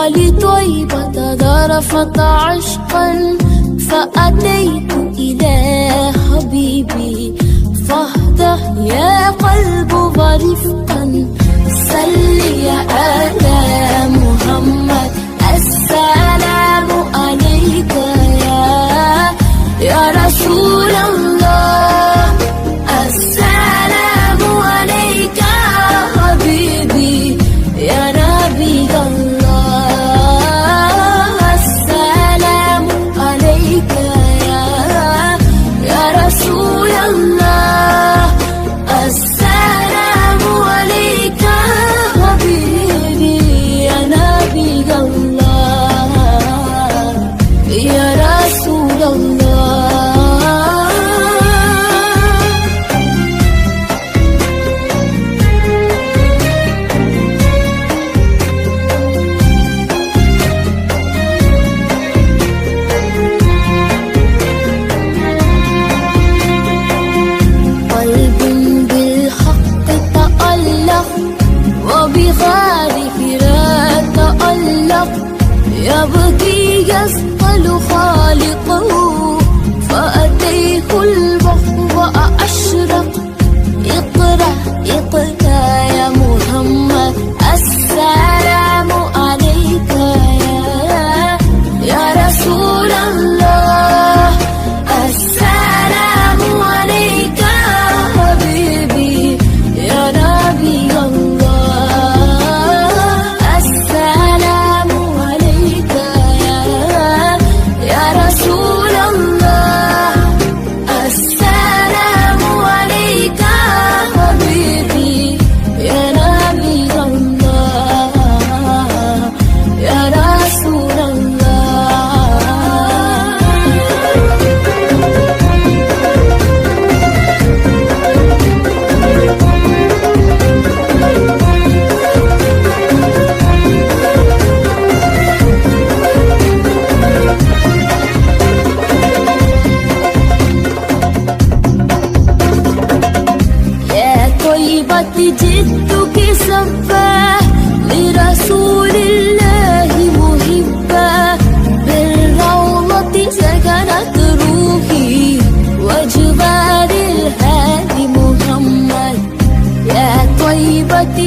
ولطيبة ذرفت عشقا فأتيت إلى حبيبي فاهدأ يا قلب ورفقا صل على محمد السلام عليك يا رسول الله السلام عليك حبيبي يا نبي الله السلام عليك يا رسول الله السلام عليك حبيبي يا نبي الله يا رسول الله. وبغاره لا تألق يبكي يسأل خالقه فأتيه البحر وأشرق اقرأ اقرأ يا محمد السلام عليك يا رسول الله السلام عليك حبيبي يا نبي الله جئتك سفا لرسول الله محبا بالروضة سكنت روحي وجبال الهادي محمد يا طيبة